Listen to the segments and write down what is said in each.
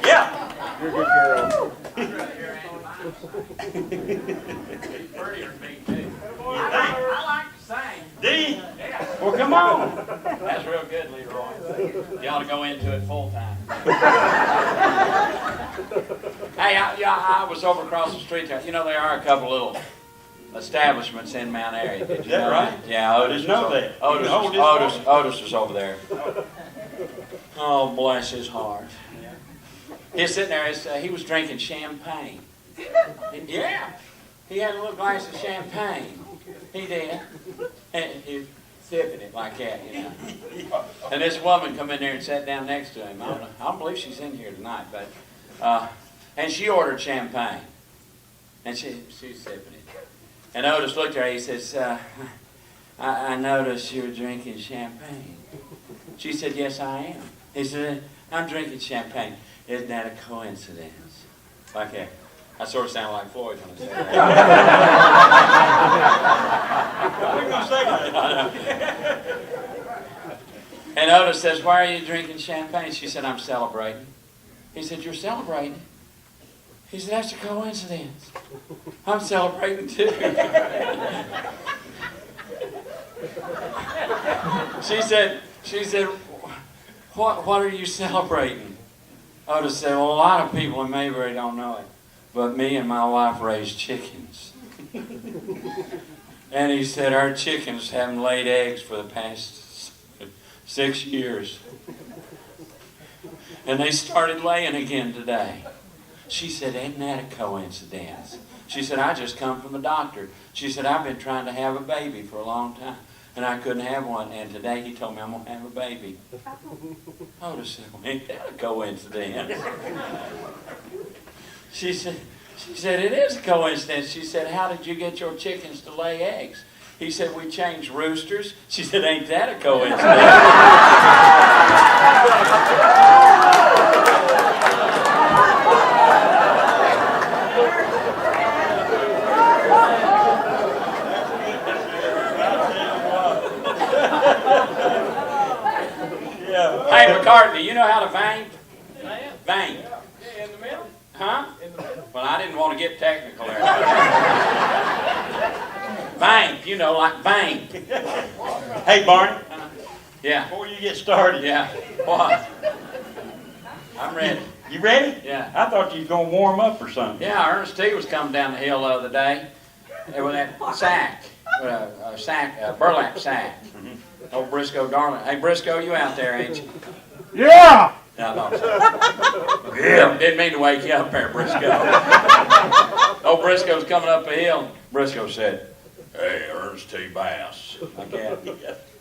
Yeah. You're a good girl. Prettier than me, too. I like to sing. Do you? Yeah. Well, come on. That's real good, Leroy. You ought to go into it full time. Hey, I was over across the street there. You know, there are a couple little establishments in Mount Airy. Did you Is that know right? Yeah, Otis. Didn't know was that. Otis, You can hold Otis, this Otis was over there. Oh, bless his heart. He's sitting there. He was drinking champagne. Yeah, he had a little glass of champagne. He did. And he was sipping it like that, you know. And this woman come in there and sat down next to him. I don't believe she's in here tonight, but and she ordered champagne, and she's sipping it. And Otis looked at her. He says, "I noticed you were drinking champagne." She said, "Yes, I am." He said, "I'm drinking champagne. Isn't that a coincidence?" Like that. I sort of sound like Floyd when I say that. We're going to say that. And Otis says, "Why are you drinking champagne?" She said, "I'm celebrating." He said, "You're celebrating?" He said, "That's a coincidence. I'm celebrating too." She said, what are you celebrating?" Otis said, "Well, a lot of people in Mayberry don't know it, but me and my wife raised chickens." And he said, "Our chickens haven't laid eggs for the past 6 years. And they started laying again today." She said, "Isn't that a coincidence?" She said, "I just come from the doctor." She said, "I've been trying to have a baby for a long time, and I couldn't have one, and today he told me I'm going to have a baby." Otis said, "Well, ain't that a coincidence?" She said, "It is a coincidence." She said, "How did you get your chickens to lay eggs?" He said, "We changed roosters." She said, "Ain't that a coincidence?" Hey, McCartney, you know how to vape? Vape. In the middle? Huh? Well, I didn't want to get technical there. Vape, you know, like vape. Hey, Barney, Yeah. before you get started, Yeah. What? I'm ready. you ready? Yeah. I thought you was going to warm up or something. Yeah, Ernest T. was coming down the hill the other day with that sack, a burlap sack. Old Briscoe Darling. Hey, Briscoe, you out there, ain't you? Yeah! No, no. Yeah. Didn't mean to wake you up there, Briscoe. Old Briscoe's coming up a hill. Briscoe said, "Hey, Ernest T. Bass." Okay.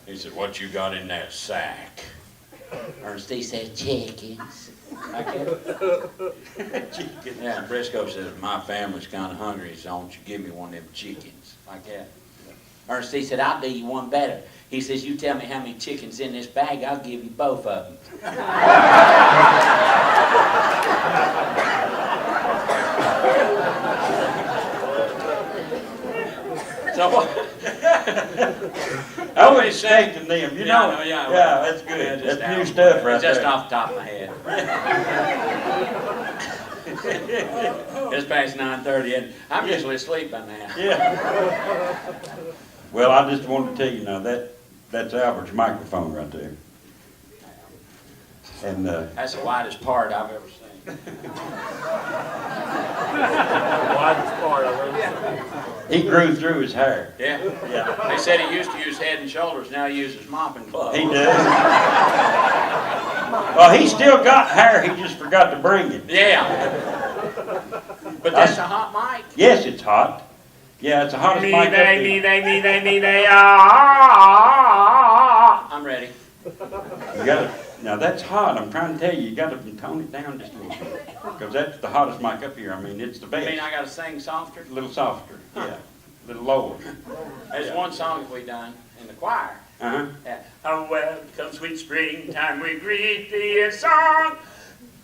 He said, "What you got in that sack?" Ernest T. said, "Chickens." Chicken. Yeah, Briscoe says, "My family's kind of hungry, so why don't you give me one of them chickens?" Like that. Ernest T. said, "I'll do you one better." He says, "You tell me how many chickens in this bag, I'll give you both of them." So I was expecting them, you know. no, yeah, Yeah, that's good. Yeah, just That's new out. stuff right Just there. off the top of my head. It's past 9:30, and I'm usually asleep by now. Yeah. Well, I just wanted to tell you now, that's Albert's microphone right there. And That's the widest part I've ever seen. Widest part I've ever seen. he grew through his hair. Yeah. Yeah. They said he used to use Head and Shoulders, now he uses mopping clothes. He does. Well, he still got hair, he just forgot to bring it. Yeah. But that's a hot mic. Yes, it's hot. Yeah, it's the hottest mic up there. I'm ready. You gotta, now that's hot, I'm trying to tell you, you gotta tone it down just a little bit. Because that's the hottest mic up here, I mean, it's the You best. mean I gotta sing softer? A little softer, yeah, a little lower. There's one song that we done in the choir. Uh-huh. Yeah. Oh, well, come sweet springtime, we greet thee in song.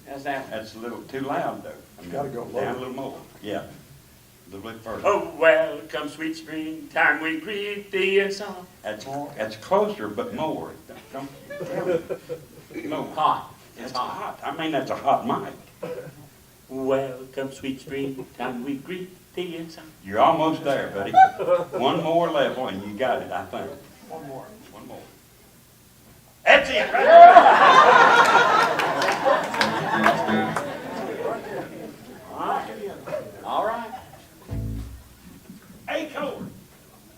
How's that? That's a little too loud, though. I mean, Gotta go lower. down a little more. Yeah, a little bit further. Oh, well, come sweet springtime, we greet thee in song. That's closer, but more. Don't, No, Hot. it's It's hot. hot. I mean, that's a hot mic. Welcome, sweet spring, time we greet thee in sun. You're almost there, buddy. One more level and you got it, I think. One more. One more. That's it, right there. All right. A chord.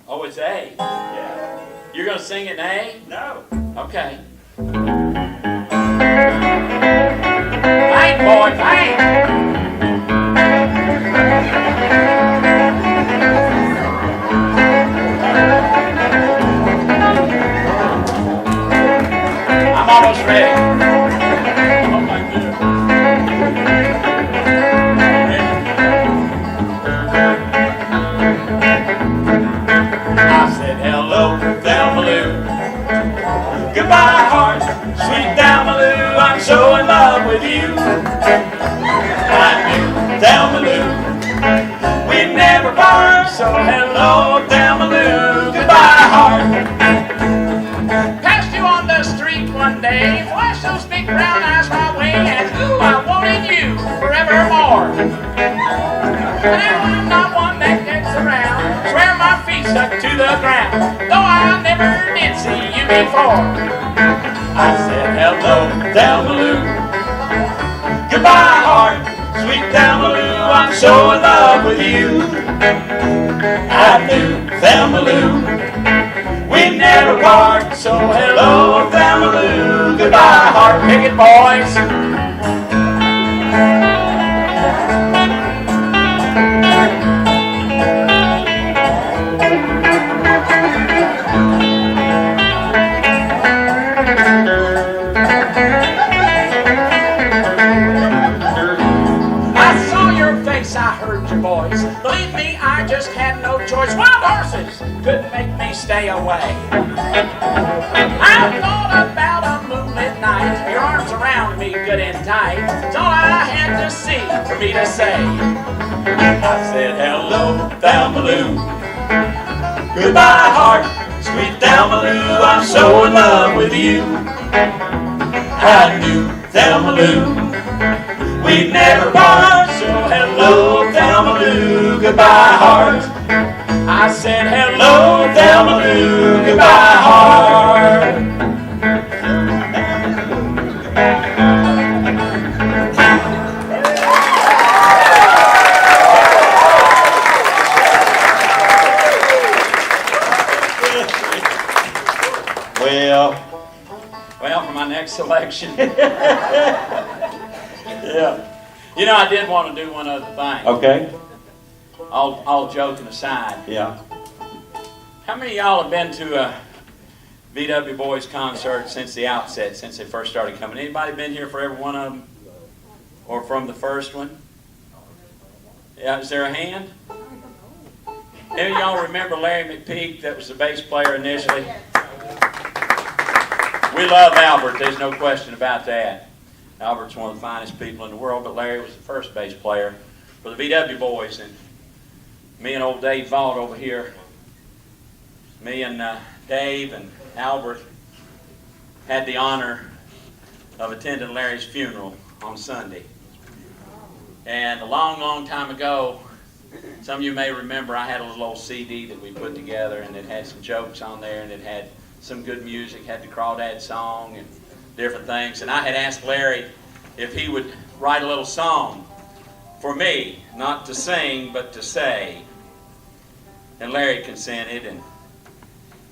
Oh, it's A. Yeah. You're going to sing in A? No. Okay. Bang, boy, bang! I'm almost ready. Oh my goodness. I said, hello, Thelmaloo. Goodbye, heart, sweet Thelmaloo. I'm so in love with you. I knew Thelmaloo. We never part, so hello, Thelmaloo. Goodbye, heart. Passed you on the street one day, flashed those big brown eyes my way, and ooh, I wanted you forevermore. And I'm not one that gets around, swear my feet stuck to the ground, though I never did see you before. I said, hello, Thelmaloo. Goodbye, heart, sweet Thelmaloo. I'm so in love with you. I knew Thelmaloo. We never part, so hello, Thelmaloo. Goodbye, heart. Pick it, boys. I heard your voice. Believe me, I just had no choice. Wild horses couldn't make me stay away. I thought about a moonlit night, your arms around me good and tight. It's all I had to see for me to say. I said, hello, Thelmaloo. Goodbye, heart, sweet Thelmaloo. I'm so in love with you. I knew Thelmaloo. We'd never part, so hello, Thelmaloo, goodbye, heart. I said, hello, Thelmaloo, goodbye, heart. Well, for my next selection. Yeah. You know, I did want to do one other thing. Okay. All joking aside. Yeah. How many of y'all have been to a VW Boys concert since the outset, since they first started coming? Anybody been here for every one of them? Or from the first one? Yeah, is there a hand? Any of y'all remember Larry McPeak, that was the bass player initially? We love Albert, there's no question about that. Albert's one of the finest people in the world, but Larry was the first bass player for the VW Boys. And me and old Dave Vaught over here, me and Dave and Albert had the honor of attending Larry's funeral on Sunday. And a long, long time ago, some of you may remember I had a little old CD that we put together, and it had some jokes on there, and it had some good music, had the Crawdad song and different things. And I had asked Larry if he would write a little song for me, not to sing, but to say. And Larry consented, and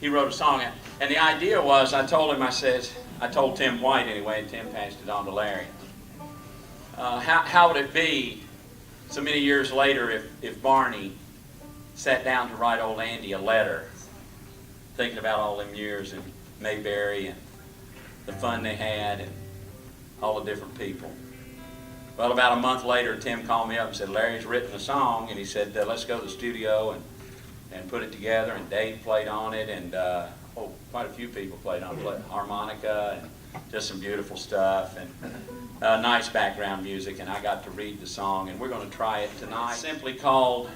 he wrote a song. And the idea was, I told him, I told Tim White anyway, and Tim passed it on to Larry. How would it be so many years later if Barney sat down to write old Andy a letter, thinking about all them years in Mayberry and the fun they had and all the different people. Well, about a month later, Tim called me up and said, Larry's written a song, and he said, let's go to the studio and put it together. And Dave played on it, and quite a few people played on it, harmonica and just some beautiful stuff, and nice background music. And I got to read the song, and we're going to try it tonight. It's simply called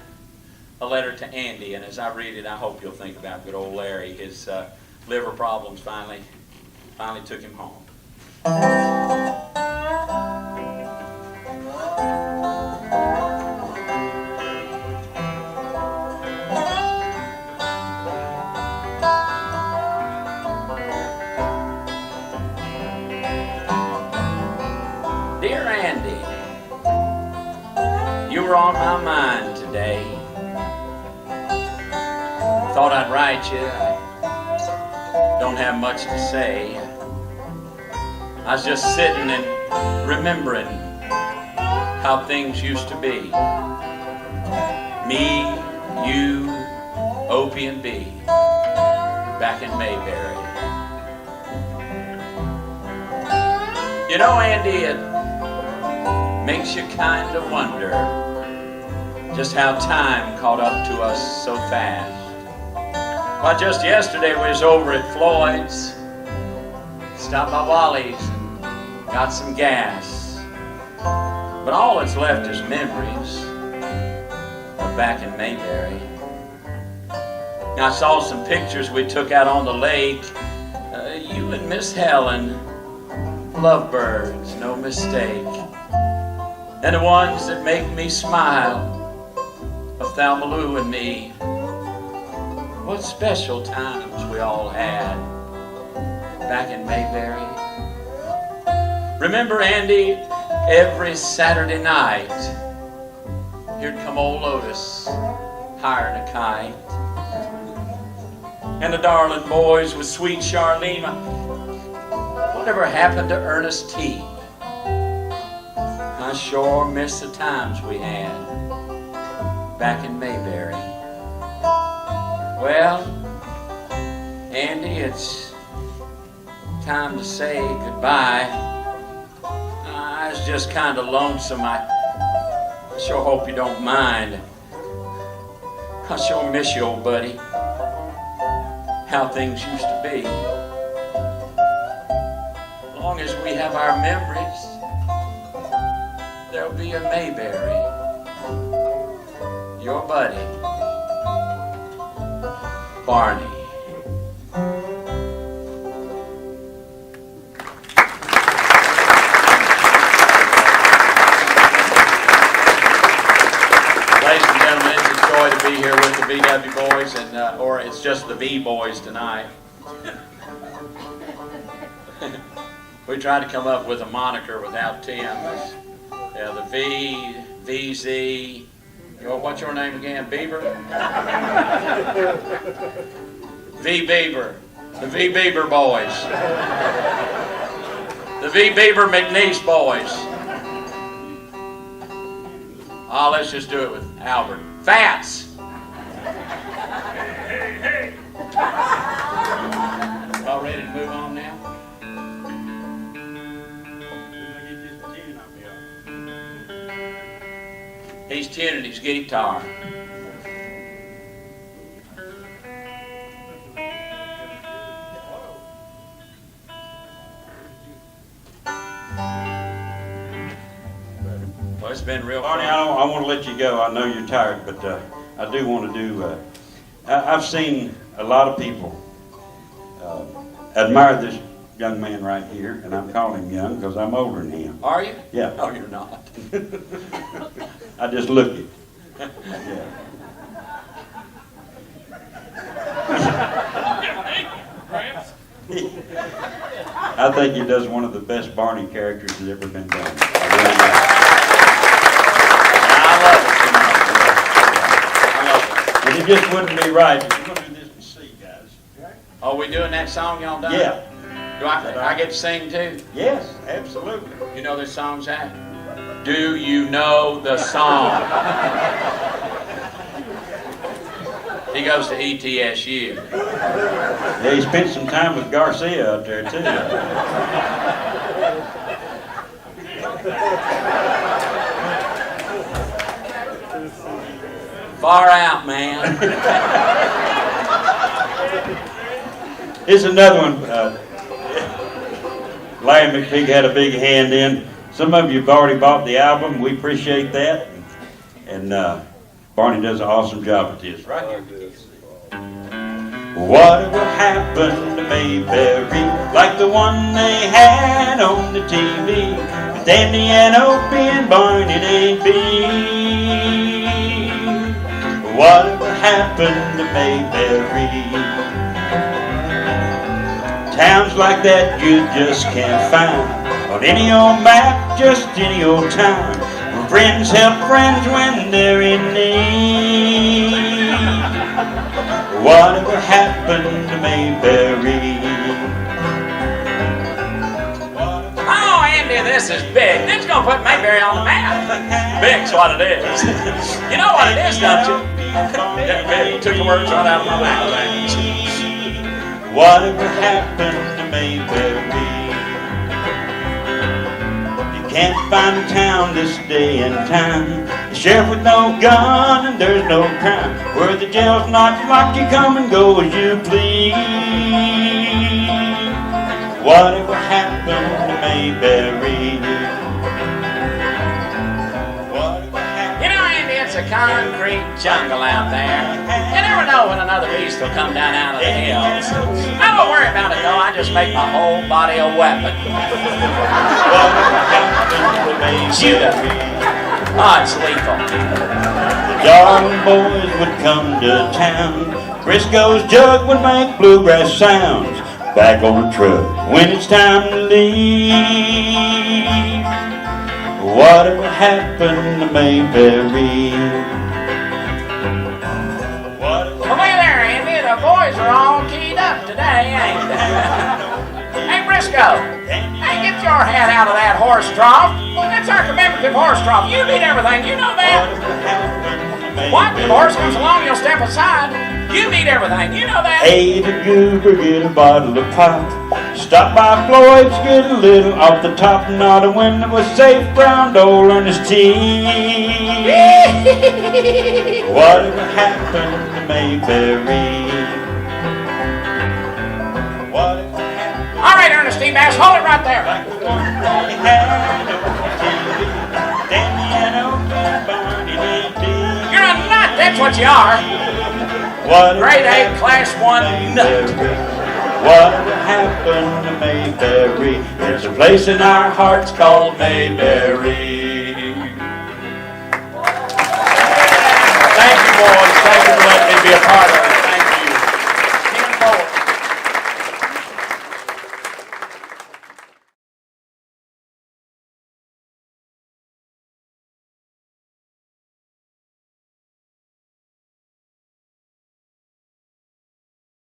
A Letter to Andy, and as I read it, I hope you'll think about good old Larry. His liver problems finally took him home. Dear Andy, you were on my mind today. Thought I'd write you. I don't have much to say. I was just sitting and remembering how things used to be. Me, you, Opie and B, back in Mayberry. You know, Andy, it makes you kind of wonder just how time caught up to us so fast. Why, just yesterday we was over at Floyd's, stopped by Wally's and got some gas. But all that's left is memories of back in Mayberry. I saw some pictures we took out on the lake. You and Miss Helen, lovebirds, no mistake. And the ones that make me smile, of Thelma Lou and me. What special times we all had back in Mayberry. Remember, Andy, every Saturday night, here'd come old Otis, hiring a kite. And the darling boys with sweet Charlene. Whatever happened to Ernest T? I sure miss the times we had back in Mayberry. Well, Andy, it's time to say goodbye. I was just kind of lonesome. I sure hope you don't mind. I sure miss you, old buddy. How things used to be. As long as we have our memories, there'll be a Mayberry. Your buddy, Barney. Ladies and gentlemen, it's a joy to be here with the BW boys, and or it's just the V boys tonight. We tried to come up with a moniker without Tim. Yeah, the V, VZ. What's your name again? Beaver? V Beaver. The V Beaver boys. The V Beaver McNeese boys. Oh, let's just do it with Albert. Fats! Hey. All ready to move on now? He's tuning his guitar. Well, it's been real fun. Barney, I want to let you go. I know you're tired, but I do want to do... I've seen a lot of people admire this young man right here, and I'm calling him young because I'm older than him. Are you? Yeah. No, you're not. I just look it. Yeah. I think he does one of the best Barney characters that's ever been done. I love it. And it just wouldn't be right. We're going to do this in C, guys. Oh, we doing that song y'all done? Yeah. Do I get to sing too? Yes, absolutely. You know this song's at? Do you know the song? He goes to ETSU. Yeah, he spent some time with Garcia out there too. Far out, man. Here's another one. Larry McPeak had a big hand in. Some of you have already bought the album. We appreciate that. And Barney does an awesome job with this. Right here. Whatever happened to Mayberry, like the one they had on the TV, with Andy and Opie and Barney they'd be. Whatever happened to Mayberry? Towns like that you just can't find on any old map, just any old time. Where friends help friends when they're in need. Whatever happened to Mayberry? Oh, Andy, this is big. This is going to put Mayberry on the map. Big's what it is. You know what it is, don't you? Yeah, big. Took the words right out of my mouth. Whatever happened to Mayberry? You can't find a town this day and time, the sheriff with no gun and there's no crime, where the jail's not locked, you come and go as you please. Whatever happened to Mayberry? You know, Andy, it's a concrete jungle out there. You never know when another beast will come down out of the hills. I don't worry about it, though. I just make my whole body a weapon. Shoot it. Oh, it's lethal. The young boys would come to town. Briscoe's jug would make bluegrass sounds. Back on the truck when it's time to leave. Whatever happened to Mayberry? Well, look there, Andy. The boys are all keyed up today, ain't they? Hey, Briscoe. Hey, get your head out of that horse trough. That's our commemorative horse trough. You need everything. You know that. What? If a horse comes along, you'll step aside. You need everything. You know that. Ate a goober, get a bottle of pop. Stop by Floyd's, get a little off the top. Not a window was safe, brown old Ernest tea. Whatever happened to Mayberry? Whatever happened? All right, Ernest T. Bass, hold it right there. Like the one they had on TV, Danny and Opie, Barney and Dee. You're a nut. That's what you are. Whatever Grade A, Class 1 nut. Whatever happened to Mayberry? There's a place in our hearts called Mayberry. Thank you, boys. Thank you for letting me be a part of it.